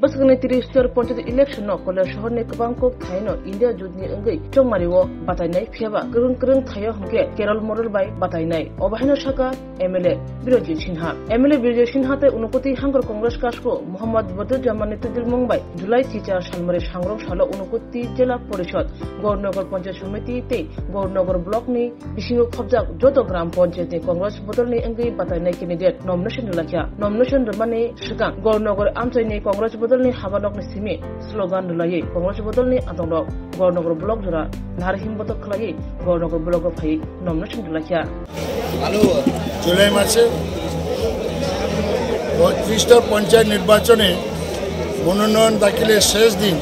बसगनि 30 panchayat election no college शहर ने गोबां को थायनो इंडिया जुदनि अंगै चंमारिओ बातायनाय फियाबा गोरों थायो हमगे केरल मॉडल बाय बातायनाय अबाहायनो साका एमएलए बिरजि सिन्हा ते उनकोति हांगर कांग्रेस कासको मोहम्मद बदरुज्जामान तुदिल मुंबई जुलाई थिचा सानमरे सांग्रं सालो उनकोति जिला परिषद गौरनगर पंचायत समिति ते गौरनगर ब्लॉक नि बिसिंगो खबजाक जतो ग्राम पंचायत नि कांग्रेस बदलनि अंगै बातायनाय कैंडिडेट नॉमिनेशन लाखिया नॉमिनेशन रमाने सिगां गौरनगर आमचाइनि कांग्रेस बदलनि हाबानकनि सिमी स्लोगान लायै कांग्रेस बदलनि आदंग गौरनगर ब्लॉक जरा नारहिम बदल खलायै गौरनगर ब्लॉक फाय नॉमिनेशन लाखिया जुलाई मासे ৩৫টা পঞ্চায়েত নির্বাচনে মনোনয়ন দাখিলের শেষ দিন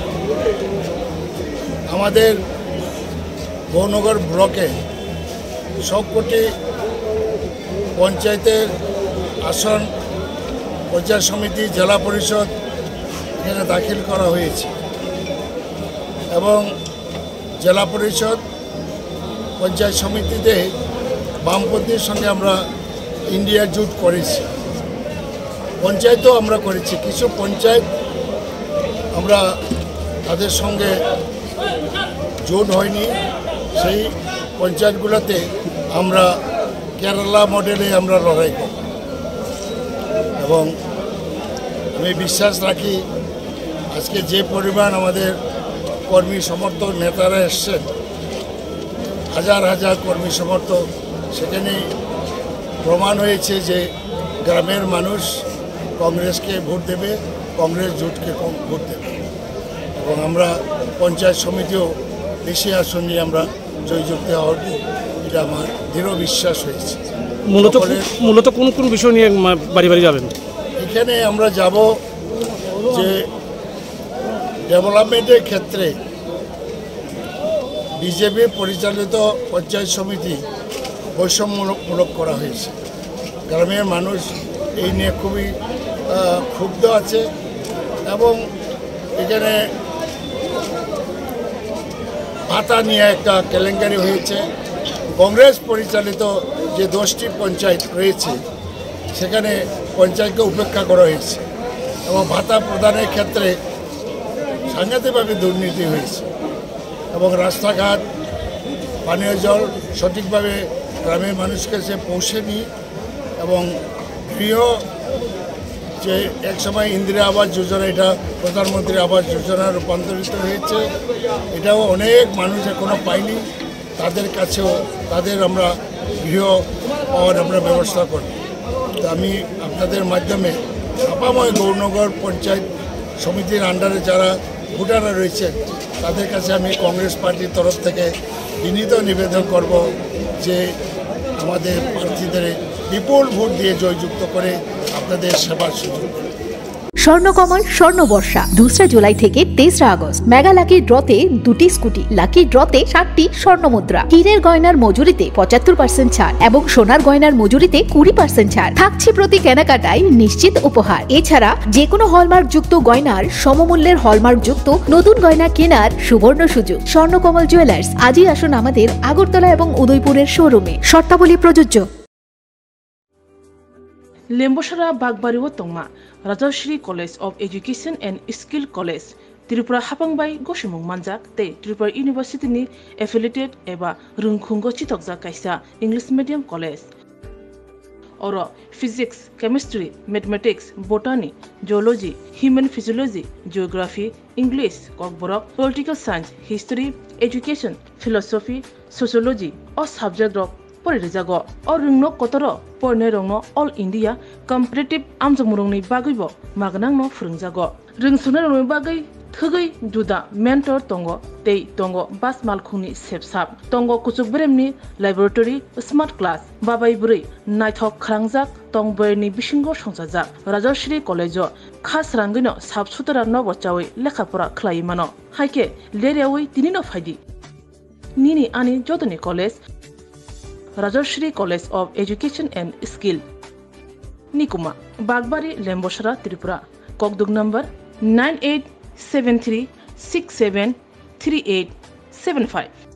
আমাদের গৌরনগর ব্লকে সবকটি পঞ্চায়েতের আসন পঞ্চায়েত সমিতি জেলা পরিষদ এখানে দাখিল করা হয়েছে এবং জেলা পরিষদ পঞ্চায়েত সমিতিতে বামপন্থীর সঙ্গে আমরা ইন্ডিয়া জোট করেছি পঞ্চায়েতও আমরা করেছি কিছু পঞ্চায়েত আমরা তাদের সঙ্গে জোট হয়নি সেই পঞ্চায়েতগুলোতে আমরা কেরালা মডেলে আমরা লড়াই করি এবং আমি বিশ্বাস রাখি আজকে যে পরিমাণ আমাদের কর্মী সমর্থক নেতারা এসছেন হাজার হাজার কর্মী সমর্থক সেখানে প্রমাণ হয়েছে যে গ্রামের মানুষ কংগ্রেসকে ভোট দেবে কংগ্রেস জোটকে ভোট দেবে এবং আমরা পঞ্চায়েত সমিতিও বেশি আসন নিয়ে আমরা জয়যুক্ত হওয়ার এটা আমার দৃঢ় বিশ্বাস হয়েছে মূলত কোন কোন বিষয় নিয়ে বাড়ি বাড়ি যাবেন এখানে আমরা যাব যে ডেভেলপমেন্টের ক্ষেত্রে বিজেপি পরিচালিত পঞ্চায়েত সমিতি বৈষম্যমূলক করা হয়েছে গ্রামের মানুষ এই নিয়ে খুবই ক্ষুব্ধ আছে এবং এখানে ভাতা নিয়ে একটা কেলেঙ্কারি হয়েছে কংগ্রেস পরিচালিত যে 10টি পঞ্চায়েত রয়েছে সেখানে পঞ্চায়েতকে উপেক্ষা করা হয়েছে এবং ভাতা প্রদানের ক্ষেত্রে সাংঘাতিকভাবে দুর্নীতি হয়েছে এবং রাস্তাঘাট পানীয় জল সঠিকভাবে গ্রামের মানুষকে সে পৌঁছেনি এবং গৃহ যে একসময় ইন্দিরা আবাস যোজনা এটা প্রধানমন্ত্রী আবাস যোজনা রূপান্তরিত হয়েছে এটাও অনেক মানুষ এখনও পায়নি তাদের কাছেও তাদের আমরা গৃহ পাওয়ার আমরা ব্যবস্থা করি তো আমি আপনাদের মাধ্যমে আপাময় গৌরনগর পঞ্চায়েত সমিতির আন্ডারে যারা ভোটাররা রয়েছেন তাদের কাছে আমি কংগ্রেস পার্টির তরফ থেকে বিনীত নিবেদন করব যে আমাদের প্রার্থীদের বিপুল ভোট দিয়ে জয়যুক্ত করে আপনাদের সেবার সুযোগ স্বর্ণকমল স্বর্ণবর্ষা 2 জুলাই থেকে 23 আগস্ট মেগা লাকি ড্রতে 2টি স্কুটি লাকি ড্রতে 7টি স্বর্ণ মুদ্রা হীরের গয়নার মজুরিতে 75% ছাড় এবং সোনার গয়নার মজুরিতে 20% ছাড় থাকছে প্রতি কেনাকাটায় নিশ্চিত উপহার এছাড়া যে কোনো হলমার্ক যুক্ত গয়নার সমমূল্যের হলমার্ক যুক্ত নতুন গয়না কেনার সুবর্ণ সুযোগ স্বর্ণকমল জুয়েলার্স আজই আসুন আমাদের আগরতলা এবং উদয়পুরের শোরুমে শর্তাবলী প্রযোজ্য लेम्बोसरा बागबारिओ तंगमा Rajshree college of education and skill college Tripura हापांबाई गसिमुं मानजाक ते त्रिपुरा यूनिवर्सिटी नि एफिलिएटेड एबा रुंखुंगो चितकजा कायसा इंग्लिश मीडियम कॉलेज और physics chemistry mathematics botany geology human physiology geography English Kokborok political science history education philosophy sociology और सब्जेक्ट रक परिरेजागो और रुंगनो कतरो परने रंगनो ऑल इंडिया कम्पिटिटिव आमजमुरंनि बागैबो मागनांनो फोरोंजागो रोंसुनो रंगनि बागै थगै जुदा मेंटर तंगो तै तंगो बास मालखुंनि सेबसाब तंगो कुचुकब्रेमनि लैबोरेटरी स्मार्ट क्लास बाबाय बुरै नायथक खालांजाक तंबयनि बिसिंगो संजाजाक राजश्री कॉलेजो खास रांगैनो साबसुतरा नबचावै लेखाफोरा खलायमानो हायके लेरेवै तिनिनो फायदि निनि आनि जतनि college Rajshree college of education and skill निकुमा बागबारी लेम्बोसरा त्रिपुरा ककदुग नंबर 9873673875